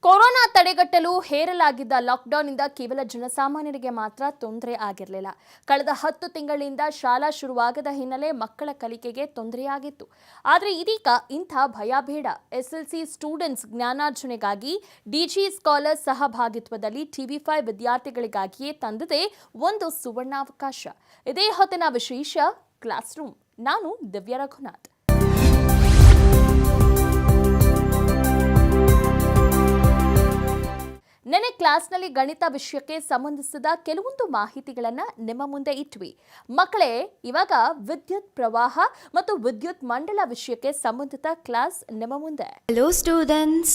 Corona ತಡೆಗಟ್ಟಲು ಹೇರಲಾಗಿದ್ದ ಲಾಕ್ಡೌನ್ನಿಂದ ಕೇವಲ ಜನಸಾಮಾನ್ಯರಿಗೆ ಮಾತ್ರ ತೊಂದರೆ ಆಗಿರಲಿಲ್ಲ. ಕಳೆದ 10 ತಿಂಗಳಿಂದ ಶಾಲಾ ಶುರುವಾಗದ ಹಿನ್ನೆಲೆ ಮಕ್ಕಳ ಕಲಿಕೆಗೆ ತೊಂದರೆಯಾಗಿತ್ತು. ಆದರೆ ಇದೀಗ ಇಂಥ ಭಯ ಬೇಡ. ಎಸ್ಎಲ್ಸಿ ಸ್ಟೂಡೆಂಟ್ಸ್ ಜ್ಞಾನಾರ್ಜನೆಗಾಗಿ ಡಿಜಿ ಸ್ಕಾಲರ್ ಸಹಭಾಗಿತ್ವದಲ್ಲಿ ಟಿವಿ5 ವಿದ್ಯಾರ್ಥಿಗಳಿಗಾಗಿಯೇ ತಂದಿದೆ ಒಂದು ಸುವರ್ಣಾವಕಾಶ. ಇದೇ ಹೊತ್ತಿನ ವಿಶೇಷ ಕ್ಲಾಸ್ ರೂಮ್. ನಾನು ದಿವ್ಯ ರಘುನಾಥ್. ನೆನೆ ಕ್ಲಾಸ್ನಲ್ಲಿ ಗಣಿತ ವಿಷಯಕ್ಕೆ ಸಂಬಂಧಿಸಿದ ಕೆಲವೊಂದು ಮಾಹಿತಿಗಳನ್ನ ನಿಮ್ಮ ಮುಂದೆ ಇಟ್ವಿ. ಮಕ್ಕಳೇ, ಇವಾಗ ವಿದ್ಯುತ್ ಪ್ರವಾಹ ಮತ್ತು ವಿದ್ಯುತ್ ಮಂಡಲ ವಿಷಯಕ್ಕೆ ಸಂಬಂಧಿತ ಕ್ಲಾಸ್ ನಿಮ್ಮ ಮುಂದೆ. Hello students,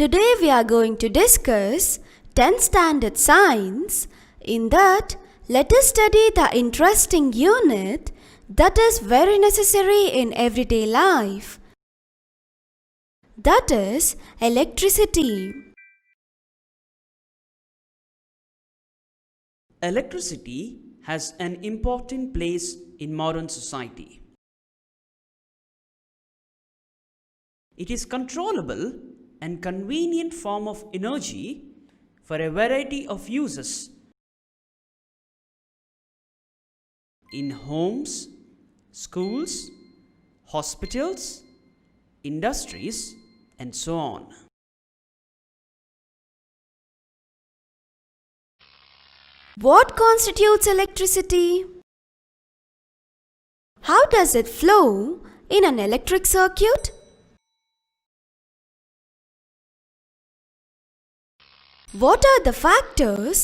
today we are going to discuss 10th standard science. In that, let us study the interesting unit that is very necessary in everyday life. That is electricity. Electricity has an important place in modern society. It is controllable and convenient form of energy for a variety of uses in homes, schools, hospitals, industries, and so on. What constitutes electricity? How does it flow in an electric circuit? What are the factors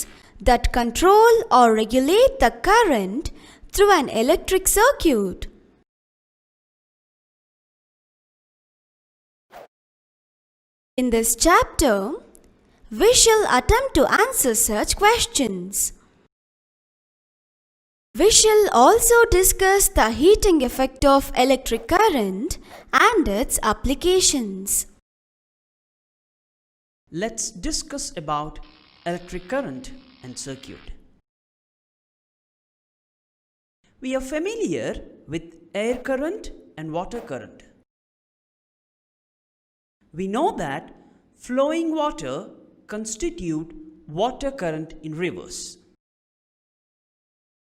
that control or regulate the current through an electric circuit? In this chapter, we shall attempt to answer such questions. We shall also discuss the heating effect of electric current and its applications. Let's discuss about electric current and circuit. We are familiar with air current and water current. We know that flowing water constitute water current in rivers.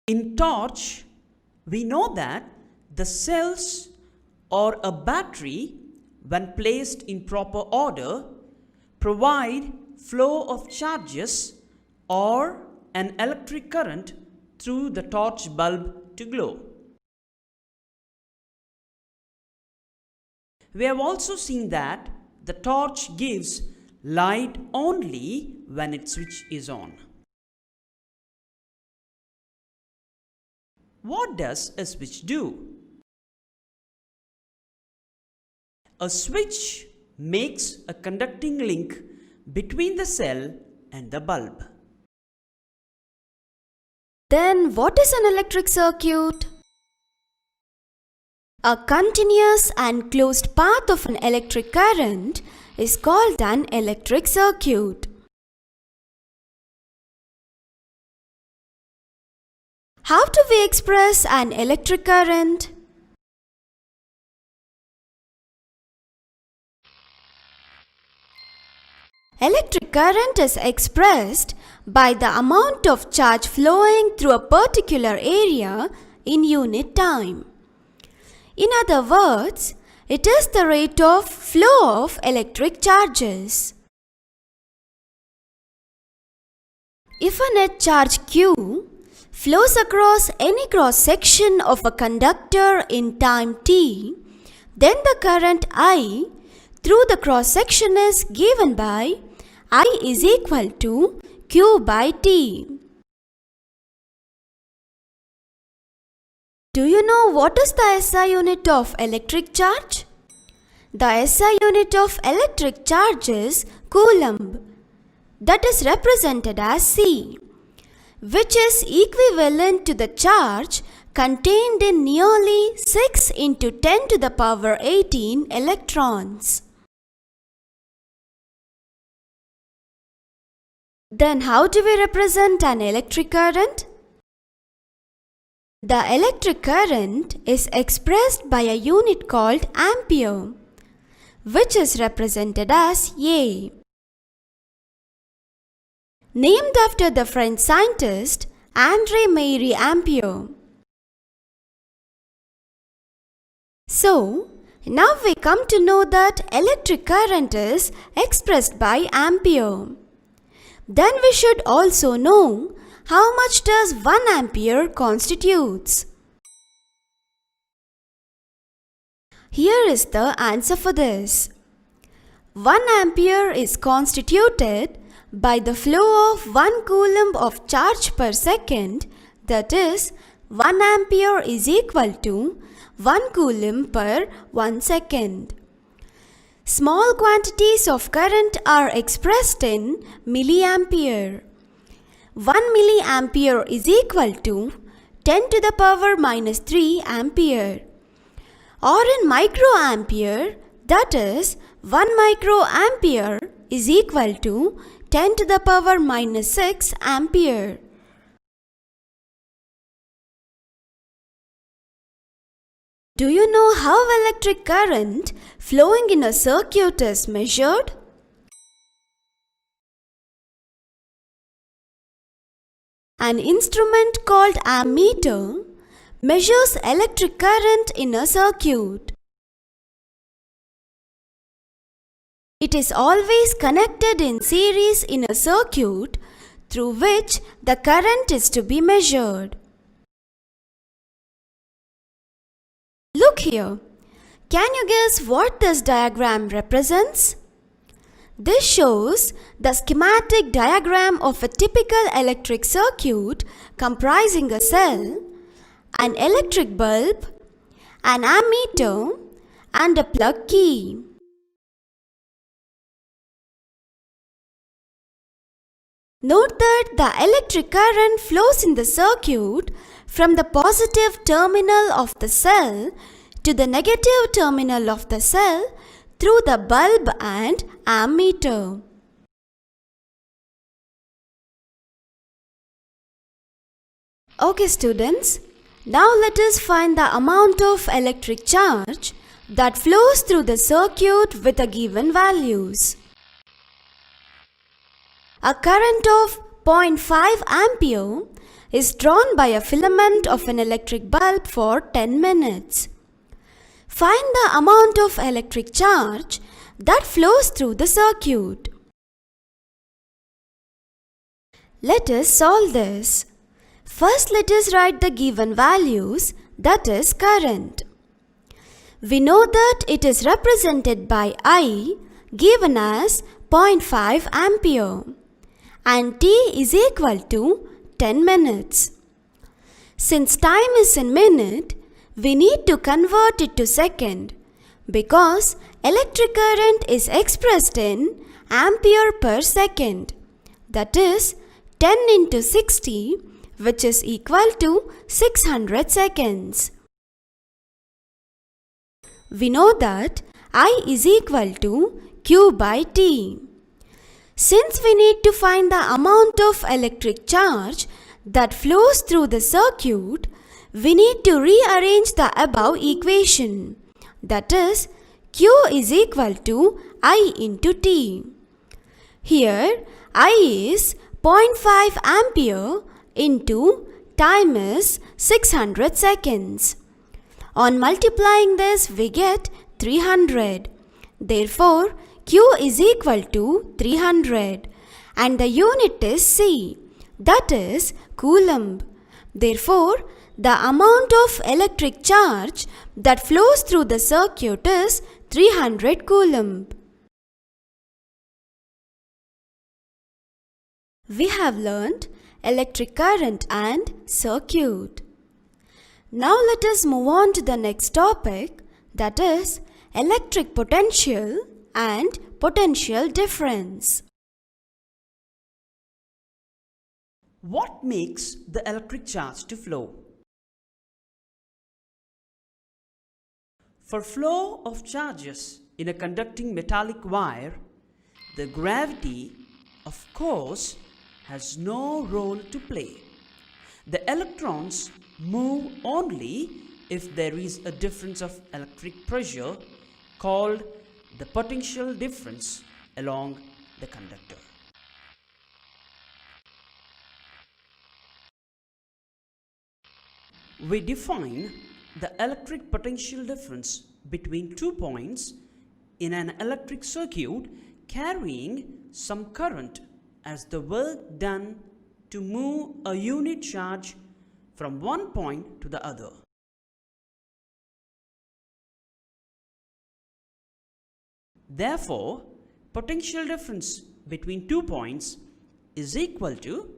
In torch, we know that the cells or a battery, when placed in proper order, provide flow of charges or an electric current through the torch bulb to glow. We have also seen that the torch gives light only when its switch is on. What does a switch do? A switch makes a conducting link between the cell and the bulb. Then what is an electric circuit? A continuous and closed path of an electric current is called an electric circuit. How do we express an electric current? Electric current is expressed by the amount of charge flowing through a particular area in unit time. In other words, it is the rate of flow of electric charges. If a net charge Q flows across any cross-section of a conductor in time t, then the current I through the cross-section is given by I is equal to Q by T. Do you know what is the SI unit of electric charge? The SI unit of electric charge is coulomb, that is represented as C, which is equivalent to the charge contained in nearly 6 into 10 to the power 18 electrons. Then how do we represent an electric current? The electric current is expressed by a unit called ampere, which is represented as A. named after the French scientist André-Marie Ampère. So, now we come to know that electric current is expressed by ampere. Then we should also know how much does 1 ampere constitutes. Here is the answer for this. 1 ampere is constituted by the flow of 1 coulomb of charge per second, that is 1 ampere is equal to 1 coulomb per 1 second. Small quantities of current are expressed in milliampere. 1 milliampere is equal to 10 to the power minus 3 ampere. Or in microampere, that is 1 microampere is equal to 10 to the power minus 6 ampere. Do you know how electric current flowing in a circuit is measured? An instrument called ammeter measures electric current in a circuit. It is always connected in series in a circuit through which the current is to be measured. Look here. Can you guess what this diagram represents? This shows the schematic diagram of a typical electric circuit comprising a cell, an electric bulb, an ammeter, and a plug key. Note that the electric current flows in the circuit from the positive terminal of the cell to the negative terminal of the cell through the bulb and ammeter. Okay students, now let us find the amount of electric charge that flows through the circuit with the given values. A current of 0.5 ampere is drawn by a filament of an electric bulb for 10 minutes. Find the amount of electric charge that flows through the circuit. Let us solve this. First, let us write the given values, that is current. We know that it is represented by I, given as 0.5 ampere, and T is equal to 10 minutes. Since time is in minute, we need to convert it to second because electric current is expressed in ampere per second, that is 10 into 60, which is equal to 600 seconds. We know that I is equal to Q by T. Since we need to find the amount of electric charge that flows through the circuit, we need to rearrange the above equation. That is, Q is equal to I into T. Here, I is 0.5 ampere into time is 600 seconds. On multiplying this, we get 300. Therefore, Q is equal to 300 and the unit is C, that is coulomb. Therefore, the amount of electric charge that flows through the circuit is 300 coulomb. We have learnt electric current and circuit. Now let us move on to the next topic, that is electric potential and potential difference. What makes the electric charge to flow? For flow of charges in a conducting metallic wire, the gravity, of course, has no role to play. The electrons move only if there is a difference of electric pressure called the potential difference along the conductor. we define the electric potential difference between 2 points in an electric circuit carrying some current as the work done to move a unit charge from one point to the other. Therefore, potential difference between 2 points is equal to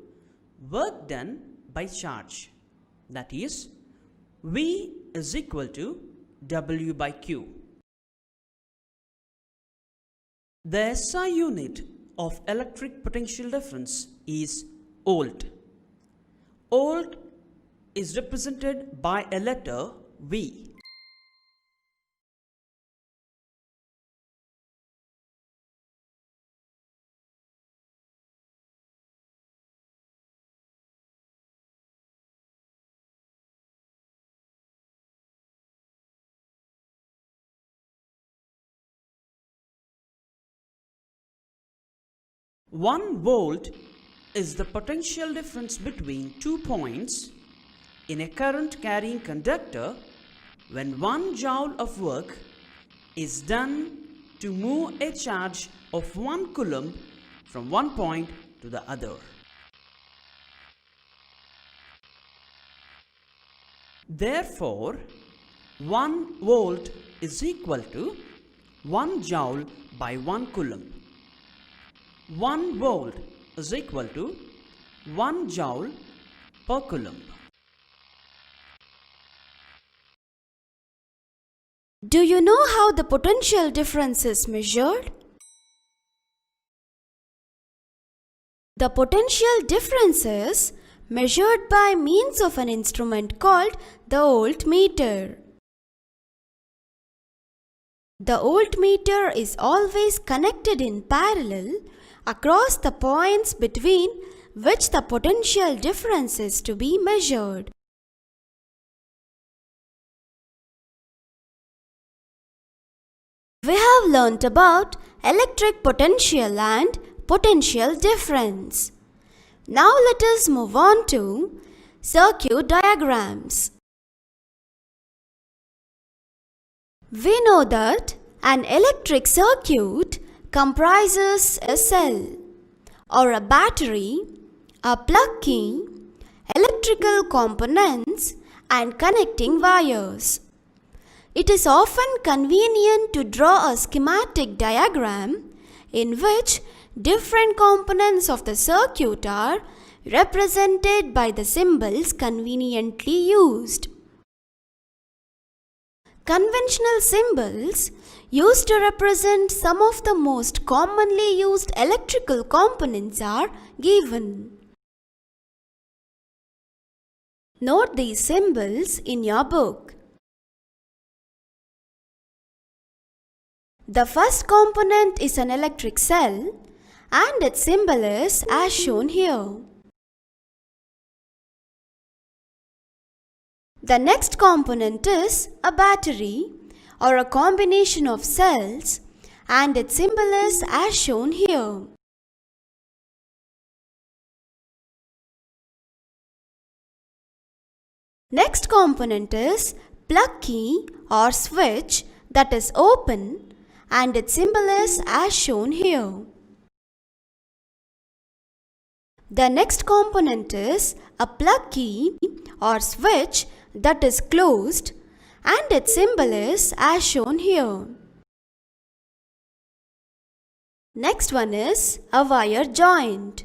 work done by charge. That is, V is equal to W by Q. The SI unit of electric potential difference is volt. Volt is represented by a letter V. One volt is the potential difference between 2 points in a current carrying conductor when 1 joule of work is done to move a charge of 1 coulomb from one point to the other. Therefore, 1 volt is equal to 1 joule by 1 coulomb. 1 volt is equal to 1 joule per coulomb. Do you know how the potential difference is measured? The potential difference is measured by means of an instrument called the voltmeter. The voltmeter is always connected in parallel across the points between which the potential difference is to be measured. We have learnt about electric potential and potential difference. Now let us move on to circuit diagrams. We know that an electric circuit comprises a cell or a battery, a plug key, electrical components and connecting wires. It is often convenient to draw a schematic diagram in which different components of the circuit are represented by the symbols conveniently used. Conventional symbols used to represent some of the most commonly used electrical components are given. Note these symbols in your book. The first component is an electric cell and its symbol is as shown here. The next component is a battery or a combination of cells and its symbol is as shown here. Next component is plug key or switch that is open and its symbol is as shown here. The next component is a plug key or switch that is closed and its symbol is as shown here. Next one is a wire joint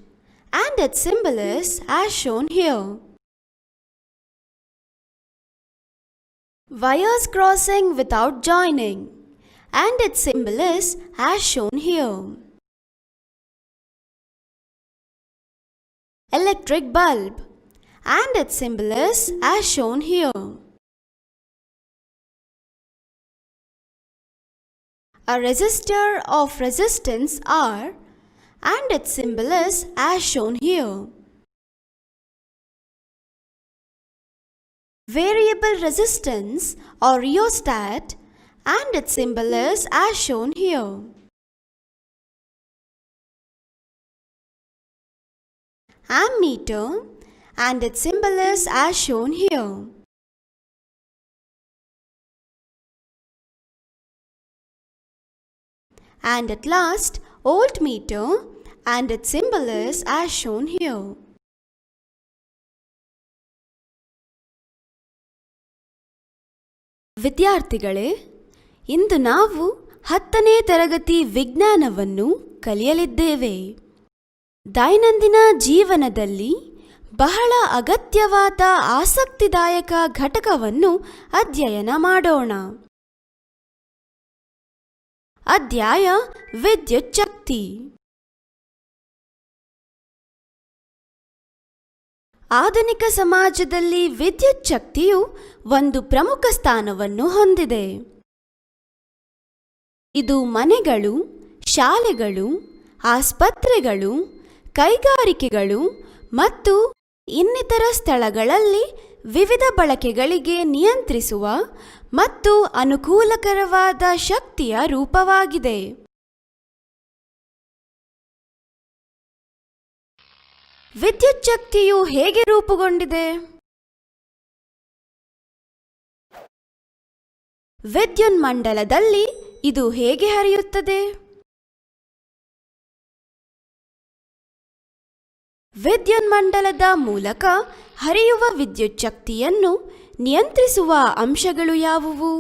and its symbol is as shown here. Wires crossing without joining and its symbol is as shown here. Electric bulb and its symbol is as shown here. A resistor of resistance R and its symbol is as shown here. Variable resistance or rheostat and its symbol is as shown here. Ammeter and its symbol is as shown here. and at last voltmeter, and its symbol is as shown here. ವಿದ್ಯಾರ್ಥಿಗಳೇ, ಇಂದು ನಾವು 10ನೇ ತರಗತಿ ವಿಜ್ಞಾನವನ್ನು ಕಲಿಯಲಿದ್ದೇವೆ. ದೈನಂದಿನ ಜೀವನದಲ್ಲಿ ಬಹಳ ಅಗತ್ಯವಾದ ಆಸಕ್ತಿದಾಯಕ ಘಟಕವನ್ನು ಅಧ್ಯಯನ ಮಾಡೋಣ. ಅಧ್ಯಾಯ ವಿದ್ಯುತ್ ಶಕ್ತಿ. ಆಧುನಿಕ ಸಮಾಜದಲ್ಲಿ ವಿದ್ಯುತ್ ಶಕ್ತಿಯು ಒಂದು ಪ್ರಮುಖ ಸ್ಥಾನವನ್ನು ಹೊಂದಿದೆ. ಇದು ಮನೆಗಳು, ಶಾಲೆಗಳು, ಆಸ್ಪತ್ರೆಗಳು, ಕೈಗಾರಿಕೆಗಳು ಮತ್ತು ಇನ್ನಿತರ ಸ್ಥಳಗಳಲ್ಲಿ ವಿವಿಧ ಬಳಕೆಗಳಿಗೆ ನಿಯಂತ್ರಿಸುವ ಮತ್ತು ಅನುಕೂಲಕರವಾದ ಶಕ್ತಿಯ ರೂಪವಾಗಿದೆ. ವಿದ್ಯುತ್ ಶಕ್ತಿಯು ಹೇಗೆ ರೂಪುಗೊಂಡಿದೆ? ವಿದ್ಯುನ್ಮಂಡಲದಲ್ಲಿ ಇದು ಹೇಗೆ ಹರಿಯುತ್ತದೆ? ವಿದ್ಯುನ್ಮಂಡಲದ ಮೂಲಕ ಹರಿಯುವ ವಿದ್ಯುತ್ ಶಕ್ತಿಯನ್ನು ನಿಯಂತ್ರಿಸುವ ಅಂಶಗಳು ಯಾವುವು?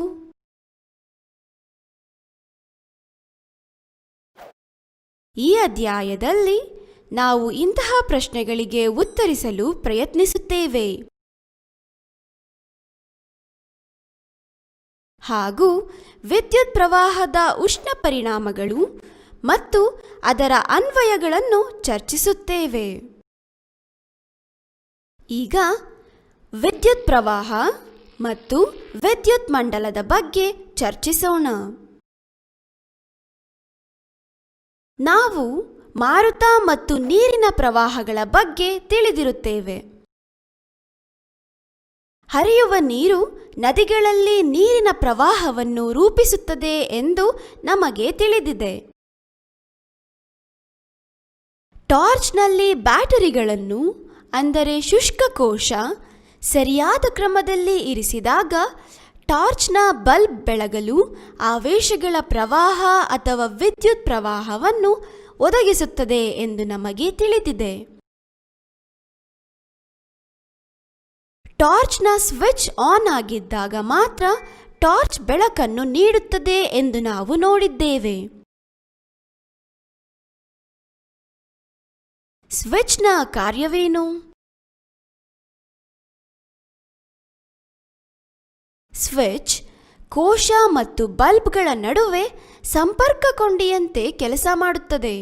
ಈ ಅಧ್ಯಾಯದಲ್ಲಿ ನಾವು ಇಂತಹ ಪ್ರಶ್ನೆಗಳಿಗೆ ಉತ್ತರಿಸಲು ಪ್ರಯತ್ನಿಸುತ್ತೇವೆ. ಹಾಗೂ ವಿದ್ಯುತ್ ಪ್ರವಾಹದ ಉಷ್ಣ ಪರಿಣಾಮಗಳು ಮತ್ತು ಅದರ ಅನ್ವಯಗಳನ್ನು ಚರ್ಚಿಸುತ್ತೇವೆ. ಈಗ ವಿದ್ಯುತ್ ಪ್ರವಾಹ ಮತ್ತು ವಿದ್ಯುತ್ ಮಂಡಲದ ಬಗ್ಗೆ ಚರ್ಚಿಸೋಣ. ನಾವು ಮಾರುತ ಮತ್ತು ನೀರಿನ ಪ್ರವಾಹಗಳ ಬಗ್ಗೆ ತಿಳಿದಿರುತ್ತೇವೆ. ಹರಿಯುವ ನೀರು ನದಿಗಳಲ್ಲಿ ನೀರಿನ ಪ್ರವಾಹವನ್ನು ರೂಪಿಸುತ್ತದೆ ಎಂದು ನಮಗೆ ತಿಳಿದಿದೆ. ಟಾರ್ಚ್ನಲ್ಲಿ ಬ್ಯಾಟರಿಗಳನ್ನು, ಅಂದರೆ ಶುಷ್ಕ ಕೋಶ, ಸರಿಯಾದ ಕ್ರಮದಲ್ಲಿ ಇರಿಸಿದಾಗ ಟಾರ್ಚ್ನ ಬಲ್ಬ್ ಬೆಳಗಲು ಆವೇಶಗಳ ಪ್ರವಾಹ ಅಥವಾ ವಿದ್ಯುತ್ ಪ್ರವಾಹವನ್ನು ಒದಗಿಸುತ್ತದೆ ಎಂದು ನಮಗೆ ತಿಳಿದಿದೆ. ಟಾರ್ಚ್ನ ಸ್ವಿಚ್ ಆನ್ ಆಗಿದ್ದಾಗ ಮಾತ್ರ ಟಾರ್ಚ್ ಬೆಳಕನ್ನು ನೀಡುತ್ತದೆ ಎಂದು ನಾವು ನೋಡಿದ್ದೇವೆ. ಸ್ವಿಚ್ನ ಕಾರ್ಯವೇನು? ಸ್ವಿಚ್ ಕೋಶ ಮತ್ತು ಬಲ್ಬ್ಗಳ ನಡುವೆ ಸಂಪರ್ಕ ಕೊಂಡಿಯಂತೆ ಕೆಲಸ ಮಾಡುತ್ತದೆ.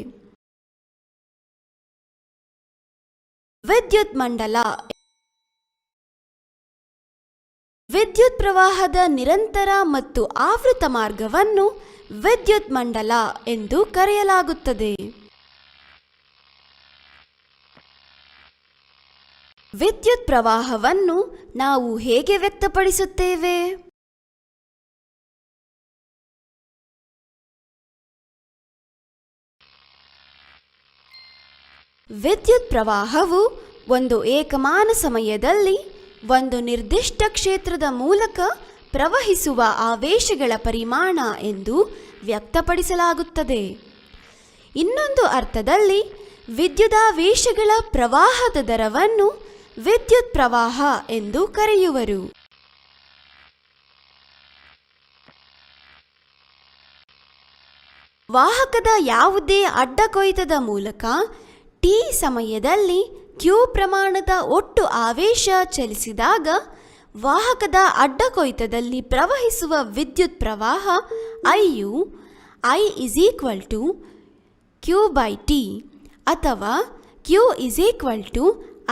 ವಿದ್ಯುತ್ ಮಂಡಲ ವಿದ್ಯುತ್ ಪ್ರವಾಹದ ನಿರಂತರ ಮತ್ತು ಆವೃತ ಮಾರ್ಗವನ್ನು ವಿದ್ಯುತ್ ಮಂಡಲ ಎಂದು ಕರೆಯಲಾಗುತ್ತದೆ. ವಿದ್ಯುತ್ ಪ್ರವಾಹವನ್ನು ನಾವು ಹೇಗೆ ವ್ಯಕ್ತಪಡಿಸುತ್ತೇವೆ? ವಿದ್ಯುತ್ ಪ್ರವಾಹವು ಒಂದು ಏಕಮಾನ ಸಮಯದಲ್ಲಿ ಒಂದು ನಿರ್ದಿಷ್ಟ ಕ್ಷೇತ್ರದ ಮೂಲಕ ಪ್ರವಹಿಸುವ ಆವೇಶಗಳ ಪರಿಮಾಣ ಎಂದು ವ್ಯಕ್ತಪಡಿಸಲಾಗುತ್ತದೆ. ಇನ್ನೊಂದು ಅರ್ಥದಲ್ಲಿ ವಿದ್ಯುದಾವೇಶಗಳ ಪ್ರವಾಹದ ದರವನ್ನು ವಿದ್ಯುತ್ ಪ್ರವಾಹ ಎಂದು ಕರೆಯುವರು. ವಾಹಕದ ಯಾವುದೇ ಅಡ್ಡ ಕೊಯ್ತದ ಮೂಲಕ ಟಿ ಸಮಯದಲ್ಲಿ ಕ್ಯೂ ಪ್ರಮಾಣದ ಒಟ್ಟು ಆವೇಶ ಚಲಿಸಿದಾಗ ವಾಹಕದ ಅಡ್ಡ ಕೊಯ್ತದಲ್ಲಿ ಪ್ರವಹಿಸುವ ವಿದ್ಯುತ್ ಪ್ರವಾಹ ಐಯು I = Q/T ಅಥವಾ Q =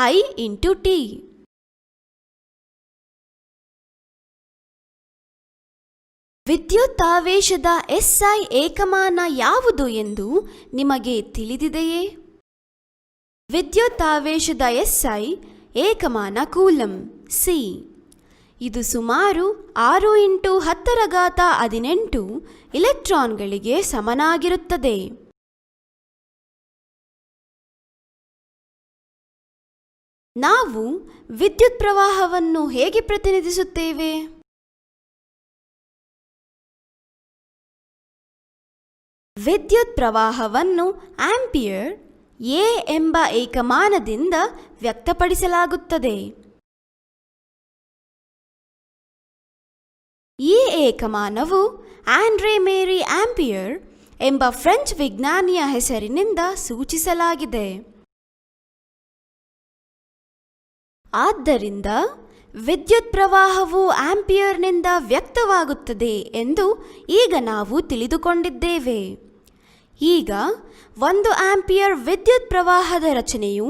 I × T. ವಿದ್ಯುತ್ತಾವೇಶದ SI ಏಕಮಾನ ಯಾವುದು ಎಂದು ನಿಮಗೆ ತಿಳಿದಿದೆಯೇ? ವಿದ್ಯುತ್ತಾವೇಶದ SI ಏಕಮಾನ ಕೂಲಂಬ್ C. ಇದು ಸುಮಾರು 6 × 10⁻18 ಇಲೆಕ್ಟ್ರಾನ್ಗಳಿಗೆ ಸಮನಾಗಿರುತ್ತದೆ. ನಾವು ವಿದ್ಯುತ್ ಪ್ರವಾಹವನ್ನು ಹೇಗೆ ಪ್ರತಿನಿಧಿಸುತ್ತೇವೆ? ವಿದ್ಯುತ್ ಪ್ರವಾಹವನ್ನು ಆಂಪಿಯರ್ ಎ ಎಂಬ ಏಕಮಾನದಿಂದ ವ್ಯಕ್ತಪಡಿಸಲಾಗುತ್ತದೆ. ಈ ಏಕಮಾನವು ಆಂಡ್ರೆ ಮೇರಿ ಆಂಪಿಯರ್ ಎಂಬ ಫ್ರೆಂಚ್ ವಿಜ್ಞಾನಿಯ ಹೆಸರಿನಿಂದ ಸೂಚಿಸಲಾಗಿದೆ. ಆದ್ದರಿಂದ ವಿದ್ಯುತ್ ಪ್ರವಾಹವು ಆಂಪಿಯರ್ನಿಂದ ವ್ಯಕ್ತವಾಗುತ್ತದೆ ಎಂದು ಈಗ ನಾವು ತಿಳಿದುಕೊಂಡಿದ್ದೇವೆ. ಈಗ 1 ಆಂಪಿಯರ್ ವಿದ್ಯುತ್ ಪ್ರವಾಹದ ರಚನೆಯು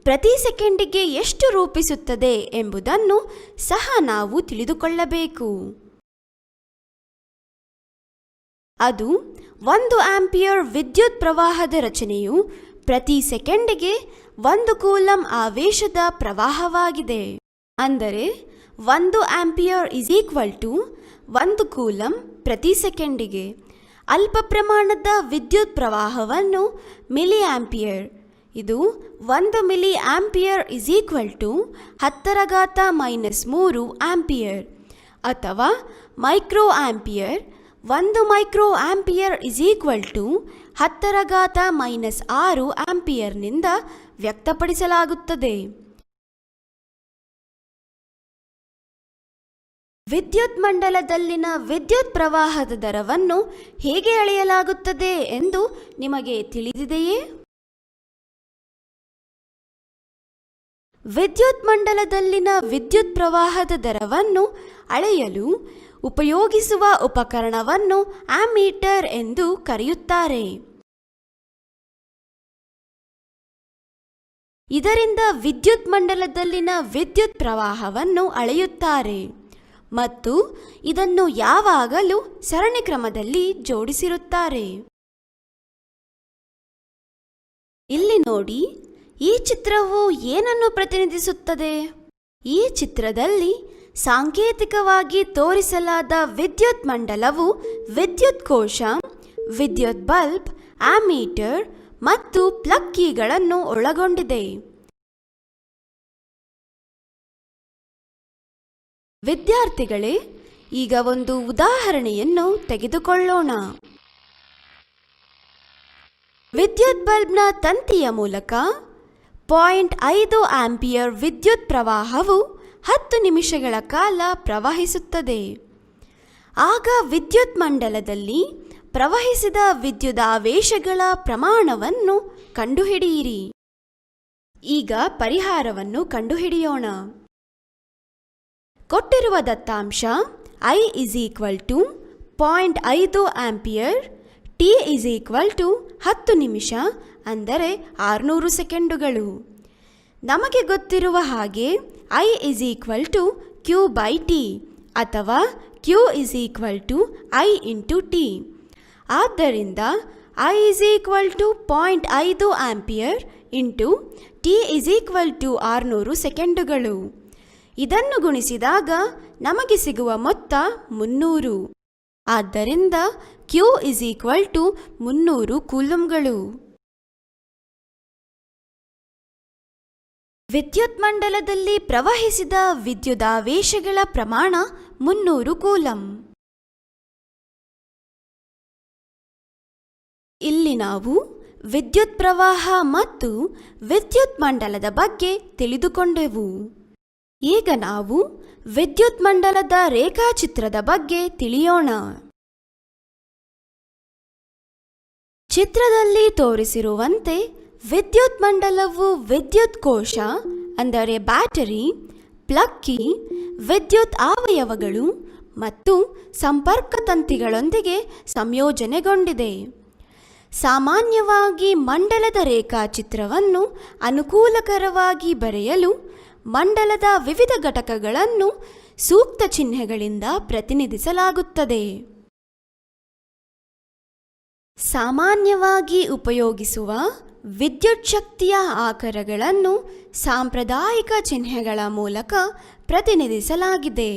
ಪ್ರತಿ ಸೆಕೆಂಡಿಗೆ ಎಷ್ಟು ರೂಪಿಸುತ್ತದೆ ಎಂಬುದನ್ನು ಸಹ ನಾವು ತಿಳಿದುಕೊಳ್ಳಬೇಕು. ಅದು 1 ಆಂಪಿಯರ್ ವಿದ್ಯುತ್ ಪ್ರವಾಹದ ರಚನೆಯು ಪ್ರತಿ ಸೆಕೆಂಡಿಗೆ 1 ಕೂಲಂ ಆವೇಶದ ಪ್ರವಾಹವಾಗಿದೆ. ಅಂದರೆ 1 ಆಂಪಿಯರ್ ಇಸ್ ಈಕ್ವಲ್ ಟು 1 ಕೂಲಂ ಪ್ರತಿ ಸೆಕೆಂಡಿಗೆ. ಅಲ್ಪ ಪ್ರಮಾಣದ ವಿದ್ಯುತ್ ಪ್ರವಾಹವನ್ನು ಮಿಲಿ ಆಂಪಿಯರ್, ಇದು 1 milli ampere is equal to 10⁻³ ampere, ಅಥವಾ micro ampere, 1 micro ampere is equal to 10⁻⁻6 ಆಂಪಿಯರ್ನಿಂದ ವ್ಯಕ್ತಪಡಿಸಲಾಗುತ್ತದೆ. ವಿದ್ಯುತ್ ಮಂಡಲದಲ್ಲಿನ ವಿದ್ಯುತ್ ಪ್ರವಾಹದ ದರವನ್ನು ಹೇಗೆ ಅಳೆಯಲಾಗುತ್ತದೆ ಎಂದು ನಿಮಗೆ ತಿಳಿದಿದೆಯೇ? ವಿದ್ಯುತ್ ಮಂಡಲದಲ್ಲಿನ ವಿದ್ಯುತ್ ಪ್ರವಾಹದ ದರವನ್ನು ಅಳೆಯಲು ಉಪಯೋಗಿಸುವ ಉಪಕರಣವನ್ನು ಆಮ್ಮೀಟರ್ ಎಂದು ಕರೆಯುತ್ತಾರೆ. ಇದರಿಂದ ವಿದ್ಯುತ್ ಮಂಡಲದಲ್ಲಿನ ವಿದ್ಯುತ್ ಪ್ರವಾಹವನ್ನು ಅಳೆಯುತ್ತಾರೆ ಮತ್ತು ಇದನ್ನು ಯಾವಾಗಲೂ ಸರಣಿ ಕ್ರಮದಲ್ಲಿ ಜೋಡಿಸಿರುತ್ತಾರೆ. ಇಲ್ಲಿ ನೋಡಿ, ಈ ಚಿತ್ರವು ಏನನ್ನು ಪ್ರತಿನಿಧಿಸುತ್ತದೆ? ಈ ಚಿತ್ರದಲ್ಲಿ ಸಾಂಕೇತಿಕವಾಗಿ ತೋರಿಸಲಾದ ವಿದ್ಯುತ್ ಮಂಡಲವು ವಿದ್ಯುತ್ ಕೋಶ, ವಿದ್ಯುತ್ ಬಲ್ಬ್, ಆಮ್ಮೀಟರ್ ಮತ್ತು ಪ್ಲಗ್ ಕೀಗಳನ್ನು ಒಳಗೊಂಡಿದೆ. ವಿದ್ಯಾರ್ಥಿಗಳೇ, ಈಗ ಒಂದು ಉದಾಹರಣೆಯನ್ನು ತೆಗೆದುಕೊಳ್ಳೋಣ. ವಿದ್ಯುತ್ ಬಲ್ಬ್ನ ತಂತಿಯ ಮೂಲಕ 0.5 ಆಂಪಿಯರ್ ವಿದ್ಯುತ್ ಪ್ರವಾಹವು 10 ನಿಮಿಷಗಳ ಕಾಲ ಪ್ರವಹಿಸುತ್ತದೆ. ಆಗ ವಿದ್ಯುತ್ ಮಂಡಲದಲ್ಲಿ ಪ್ರವಹಿಸಿದ ವಿದ್ಯುದಾವೇಶಗಳ ಪ್ರಮಾಣವನ್ನು ಕಂಡುಹಿಡಿಯಿರಿ. ಈಗ ಪರಿಹಾರವನ್ನು ಕಂಡುಹಿಡಿಯೋಣ. ಕೊಟ್ಟಿರುವ ದತ್ತಾಂಶ I is equal to 0.5 ampere, T is equal to 10 ನಿಮಿಷ, ಅಂದರೆ 600 ಸೆಕೆಂಡುಗಳು. ನಮಗೆ ಗೊತ್ತಿರುವ ಹಾಗೆ I is equal to Q by T, ಅಥವಾ Q is equal to I into T. ಆದ್ದರಿಂದ I is equal to 0.5 ampere into T is equal to 600 ಸೆಕೆಂಡುಗಳು. ಇದನ್ನು ಗುಣಿಸಿದಾಗ ನಮಗೆ ಸಿಗುವ ಮೊತ್ತ 300. ಆದ್ದರಿಂದ Q is equal to 300 ಕೂಲಂಗಳು. ವಿದ್ಯುತ್ ಮಂಡಲದಲ್ಲಿ ಪ್ರವಹಿಸಿದ ವಿದ್ಯುದಾವೇಶಗಳ ಪ್ರಮಾಣ 300 ಕೂಲಂ. ಇಲ್ಲಿ ನಾವು ವಿದ್ಯುತ್ ಪ್ರವಾಹ ಮತ್ತು ವಿದ್ಯುತ್ ಮಂಡಲದ ಬಗ್ಗೆ ತಿಳಿದುಕೊಂಡೆವು. ಈಗ ನಾವು ವಿದ್ಯುತ್ ಮಂಡಲದ ರೇಖಾಚಿತ್ರದ ಬಗ್ಗೆ ತಿಳಿಯೋಣ. ಚಿತ್ರದಲ್ಲಿ ತೋರಿಸಿರುವಂತೆ ವಿದ್ಯುತ್ ಮಂಡಲವು ವಿದ್ಯುತ್ ಕೋಶ ಅಂದರೆ ಬ್ಯಾಟರಿ, ಪ್ಲಗ್ ಕೀ, ವಿದ್ಯುತ್ ಅವಯವಗಳು ಮತ್ತು ಸಂಪರ್ಕ ತಂತಿಗಳೊಂದಿಗೆ ಸಂಯೋಜನೆಗೊಂಡಿದೆ. ಸಾಮಾನ್ಯವಾಗಿ ಮಂಡಲದ ರೇಖಾಚಿತ್ರವನ್ನು ಅನುಕೂಲಕರವಾಗಿ ಬರೆಯಲು ಮಂಡಲದ ವಿವಿಧ ಘಟಕಗಳನ್ನು ಸೂಕ್ತ ಚಿಹ್ನೆಗಳಿಂದ ಪ್ರತಿನಿಧಿಸಲಾಗುತ್ತದೆ. ಸಾಮಾನ್ಯವಾಗಿ ಉಪಯೋಗಿಸುವ ವಿದ್ಯುತ್ ಶಕ್ತಿಯ ಆಕಾರಗಳನ್ನು ಸಾಂಪ್ರದಾಯಿಕ ಚಿಹ್ನೆಗಳ ಮೂಲಕ ಪ್ರತಿನಿಧಿಸಲಾಗಿದೆ.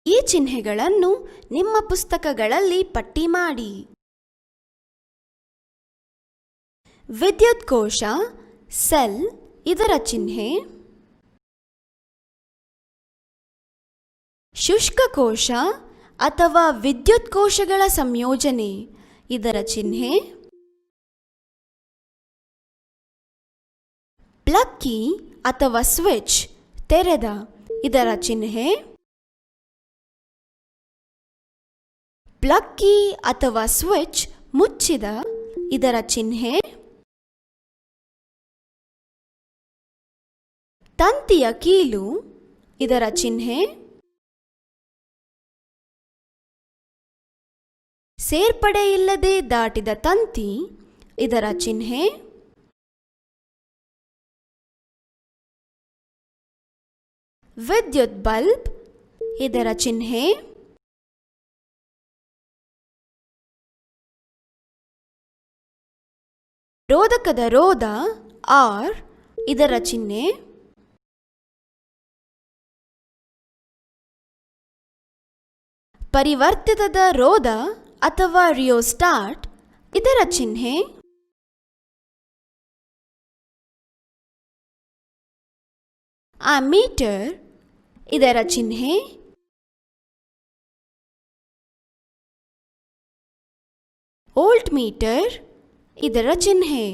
ಈ ಚಿಹ್ನೆಗಳನ್ನು ನಿಮ್ಮ ಪುಸ್ತಕಗಳಲ್ಲಿ ಪಟ್ಟಿ ಮಾಡಿ. ವಿದ್ಯುತ್ ಕೋಶ ಸೆಲ್, ಇದರ ಚಿಹ್ನೆ ಶುಷ್ಕ ಕೋಶ ಅಥವಾ ವಿದ್ಯುತ್ ಕೋಶಗಳ ಸಂಯೋಜನೆ, ಇದರ ಚಿಹ್ನೆ. ಪ್ಲಗ್ ಕೀ ಅಥವಾ ಸ್ವಿಚ್, ತೆರೆದ, ಇದರ ಚಿಹ್ನೆ. ಪ್ಲಗ್ ಕೀ ಅಥವಾ ಸ್ವಿಚ್ ಮುಚ್ಚಿದ, ಇದರ ಚಿಹ್ನೆ. ತಂತಿಯ ಕೀಲು, ಇದರ ಚಿಹ್ನೆ. ಸೇರ್ಪಡೆಯಿಲ್ಲದೆ ದಾಟಿದ ತಂತಿ, ಇದರ ಚಿಹ್ನೆ. ವಿದ್ಯುತ್ ಬಲ್ಬ್, ಇದರ ಚಿಹ್ನೆ. ರೋಧಕದ ರೋಧ ಆರ್, ಇದರ ಚಿಹ್ನೆ. ಪರಿವರ್ತಿತದ ರೋಧ ಅಥವಾ ರಿಯೋಸ್ಟಾಟ್, ಇದರ ಚಿಹ್ನೆ. ಆಮ್ಮೀಟರ್, ಇದರ ಚಿಹ್ನೆ. ವೋಲ್ಟ್ ಮೀಟರ್, ಇದರ ಚಿಹ್ನೆ.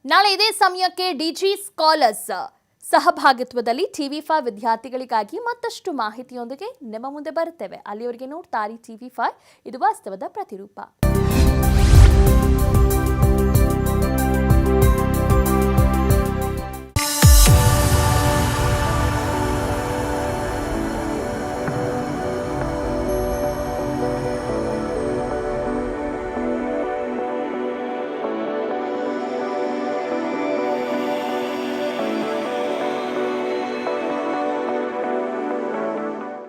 ನಾಳೆ ಇದೇ ಸಮಯಕ್ಕೆ ಡಿಜಿ ಸ್ಕಾಲರ್ಸ್ ಸಹಭಾಗಿತ್ವದಲ್ಲಿ TV5 ವಿದ್ಯಾರ್ಥಿಗಳಿಗಾಗಿ ಮತ್ತಷ್ಟು ಮಾಹಿತಿಯೊಂದಿಗೆ ನಿಮ್ಮ ಮುಂದೆ ಬರುತ್ತೇವೆ. ಅಲ್ಲಿಯವರೆಗೆ ನೋಡ್ತಾರೆ TV5, ಇದು ವಾಸ್ತವದ ಪ್ರತಿರೂಪ.